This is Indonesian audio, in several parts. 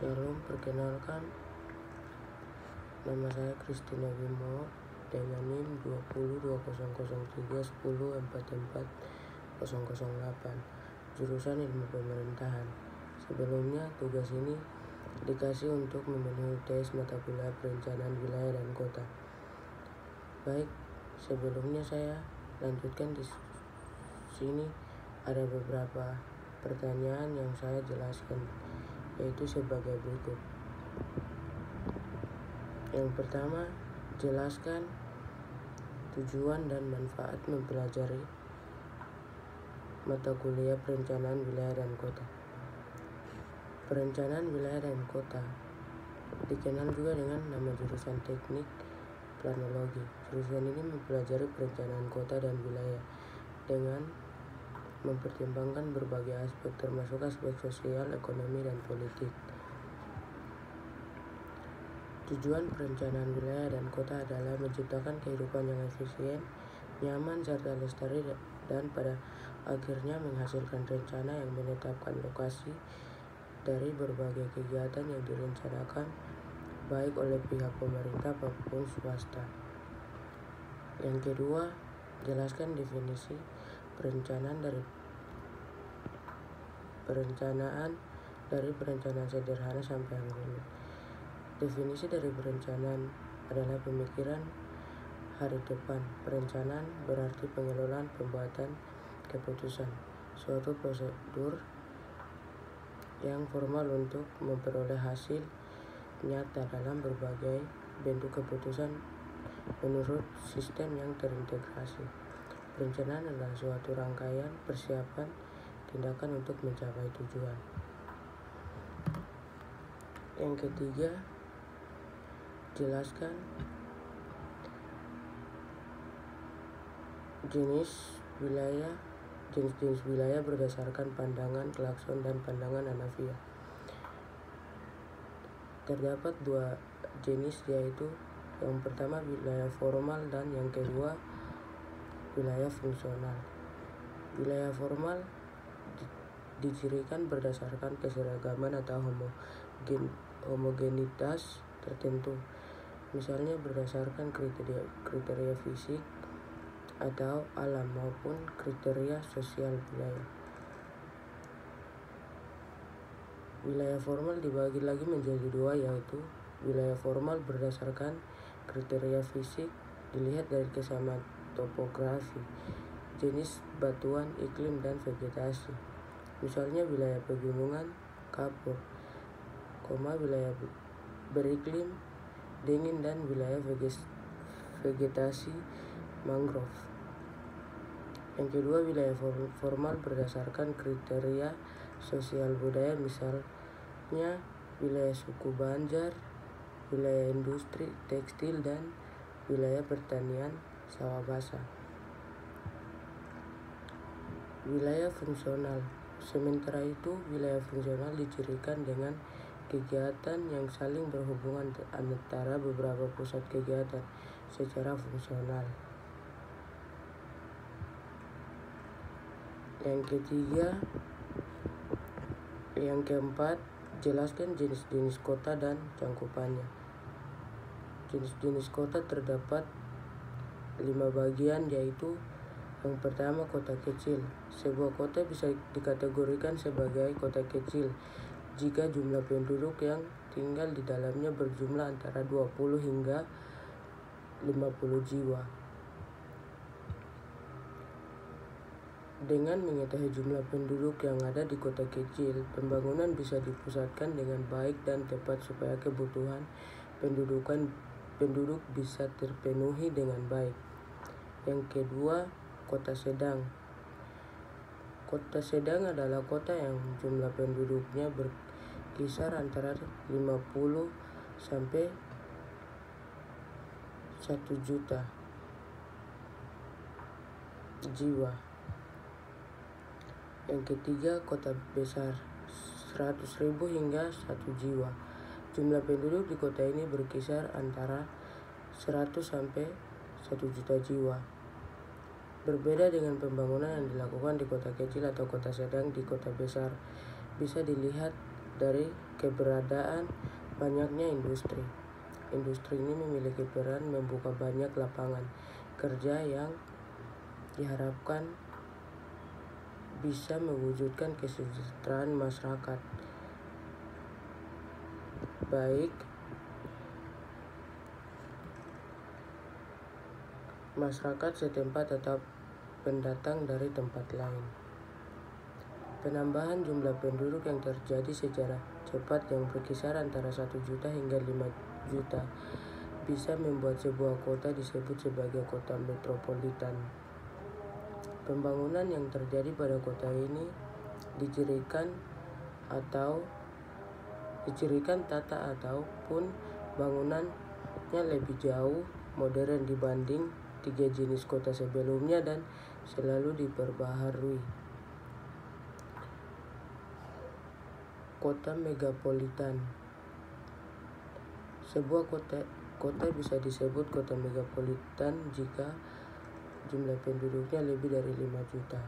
Shalom, perkenalkan, nama saya Christina Wimo dengan NIM 202003104408, jurusan Ilmu Pemerintahan. Sebelumnya, tugas ini dikasih untuk memenuhi tes mata kuliah Perencanaan Wilayah dan Kota. Baik, sebelumnya saya lanjutkan di sini ada beberapa pertanyaan yang saya jelaskan, yaitu sebagai berikut. Yang pertama, jelaskan tujuan dan manfaat mempelajari mata kuliah Perencanaan Wilayah dan Kota. Perencanaan Wilayah dan Kota dikenal juga dengan nama jurusan Teknik Planologi. Jurusan ini mempelajari perencanaan kota dan wilayah dengan mempertimbangkan berbagai aspek, termasuk aspek sosial, ekonomi, dan politik. Tujuan perencanaan wilayah dan kota adalah menciptakan kehidupan yang efisien, nyaman, serta lestari, dan pada akhirnya menghasilkan rencana yang menetapkan lokasi dari berbagai kegiatan yang direncanakan baik oleh pihak pemerintah maupun swasta. Yang kedua, jelaskan definisi perencanaan dari perencanaan sederhana sampai yang rumit. Definisi dari perencanaan adalah pemikiran hari depan. Perencanaan berarti pengelolaan pembuatan keputusan, suatu prosedur yang formal untuk memperoleh hasil nyata dalam berbagai bentuk keputusan menurut sistem yang terintegrasi. Perencanaan adalah suatu rangkaian persiapan tindakan untuk mencapai tujuan. Yang ketiga, jelaskan jenis wilayah berdasarkan pandangan Clarkson dan pandangan Hanafiya. Terdapat dua jenis, yaitu yang pertama wilayah formal dan yang kedua wilayah fungsional. Wilayah formal dicirikan berdasarkan keseragaman atau homogenitas tertentu, misalnya berdasarkan kriteria fisik atau alam maupun kriteria sosial wilayah. Wilayah formal dibagi lagi menjadi dua, yaitu wilayah formal berdasarkan kriteria fisik dilihat dari kesamaan topografi, jenis batuan, iklim, dan vegetasi. Misalnya wilayah pegunungan, kapur, wilayah beriklim dingin, dan wilayah vegetasi mangrove. Yang kedua, wilayah formal berdasarkan kriteria sosial budaya, misalnya wilayah suku Banjar, wilayah industri tekstil, dan wilayah pertanian sawah basah. Wilayah fungsional. Sementara itu, wilayah fungsional dicirikan dengan kegiatan yang saling berhubungan antara beberapa pusat kegiatan secara fungsional. Yang keempat, jelaskan jenis-jenis kota dan cangkupannya. Jenis-jenis kota terdapat 5 bagian, yaitu yang pertama, kota kecil. Sebuah kota bisa dikategorikan sebagai kota kecil jika jumlah penduduk yang tinggal di dalamnya berjumlah antara 20 hingga 50 jiwa. Dengan mengetahui jumlah penduduk yang ada di kota kecil, pembangunan bisa dipusatkan dengan baik dan tepat supaya kebutuhan penduduk bisa terpenuhi dengan baik. Yang kedua, kota sedang. Kota sedang adalah kota yang jumlah penduduknya berkisar antara 50 sampai 1 juta jiwa. Yang ketiga, kota besar, 100.000 hingga 1 jiwa. Jumlah penduduk di kota ini berkisar antara 100 sampai 1 juta jiwa. Berbeda dengan pembangunan yang dilakukan di kota kecil atau kota sedang, di kota besar bisa dilihat dari keberadaan banyaknya industri. Industri ini memiliki peran membuka banyak lapangan kerja yang diharapkan bisa mewujudkan kesejahteraan masyarakat, baik masyarakat setempat atau pendatang dari tempat lain. Penambahan jumlah penduduk yang terjadi secara cepat yang berkisar antara 1 juta hingga 5 juta bisa membuat sebuah kota disebut sebagai kota metropolitan. Pembangunan yang terjadi pada kota ini dicirikan tata ataupun bangunannya lebih jauh modern dibanding 3 jenis kota sebelumnya dan selalu diperbaharui. Kota megapolitan. Sebuah kota bisa disebut kota megapolitan jika jumlah penduduknya lebih dari 5 juta.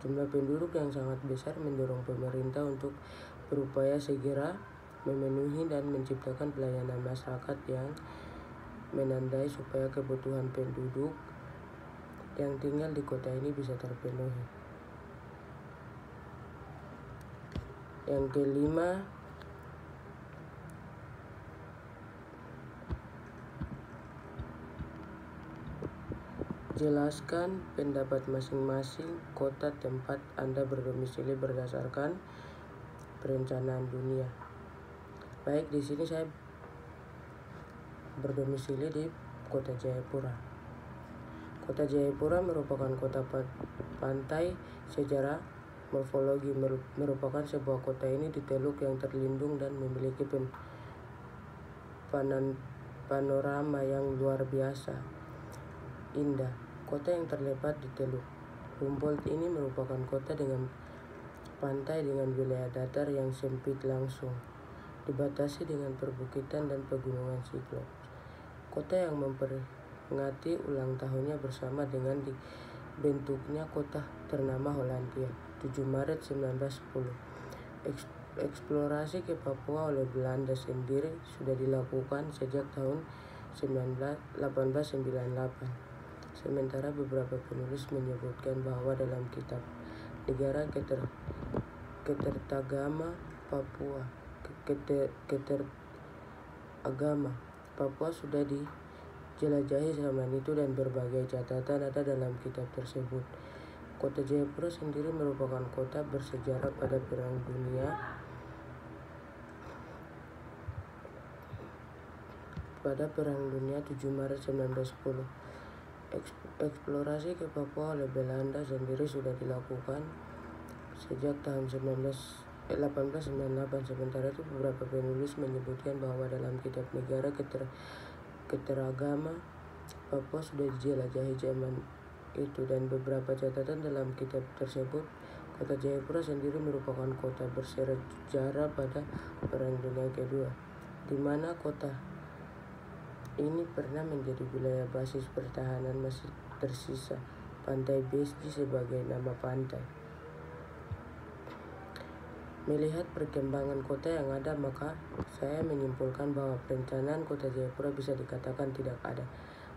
Jumlah penduduk yang sangat besar mendorong pemerintah untuk berupaya segera memenuhi dan menciptakan pelayanan masyarakat yang menandai supaya kebutuhan penduduk yang tinggal di kota ini bisa terpenuhi. Yang kelima, jelaskan pendapat masing-masing kota tempat Anda berdomisili berdasarkan perencanaan dunia. Baik, di sini saya berdomisili di Kota Jayapura. Kota Jayapura merupakan kota pantai secara morfologi, merupakan sebuah kota ini di teluk yang terlindung dan memiliki panorama yang luar biasa indah. Kota yang terletak di Teluk Humboldt ini merupakan kota dengan pantai dengan wilayah datar yang sempit langsung dibatasi dengan perbukitan dan pegunungan Cyclops. Kota yang memperingati ulang tahunnya bersama dengan dibentuknya kota ternama Hollandia 7 Maret 1910. Eksplorasi ke Papua oleh Belanda sendiri sudah dilakukan sejak tahun 1898. Sementara beberapa penulis menyebutkan bahwa dalam kitab Negara Keteragama Papua sudah dijelajahi zaman itu dan berbagai catatan ada dalam kitab tersebut. Kota Jayapura sendiri merupakan kota bersejarah pada Perang Dunia 7 Maret 1910. Eksplorasi ke Papua oleh Belanda sendiri sudah dilakukan sejak tahun 1898. Sementara itu beberapa penulis menyebutkan bahwa dalam kitab Negara Keteragama Papua sudah dijelajahi zaman itu, dan beberapa catatan dalam kitab tersebut. Kota Jayapura sendiri merupakan kota bersejarah pada Perang Dunia Kedua, di mana kota ini pernah menjadi wilayah basis pertahanan. Masih tersisa Pantai Besji sebagai nama pantai. Melihat perkembangan kota yang ada, maka saya menyimpulkan bahwa perencanaan kota Jayapura bisa dikatakan tidak ada.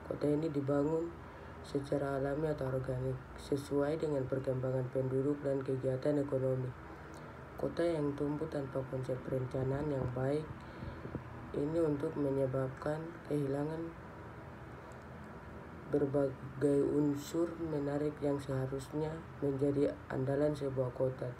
Kota ini dibangun secara alami atau organik, sesuai dengan perkembangan penduduk dan kegiatan ekonomi. Kota yang tumbuh tanpa konsep perencanaan yang baik ini untuk menyebabkan kehilangan berbagai unsur menarik yang seharusnya menjadi andalan sebuah kota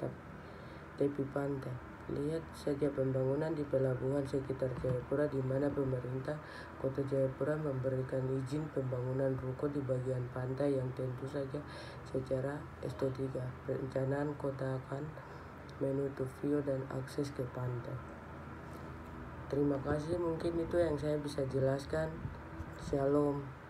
tepi pantai. Lihat saja pembangunan di pelabuhan sekitar Jayapura, di mana pemerintah Kota Jayapura memberikan izin pembangunan ruko di bagian pantai yang tentu saja secara estetika perencanaan kota akan menutup view dan akses ke pantai. Terima kasih, mungkin itu yang saya bisa jelaskan. Shalom.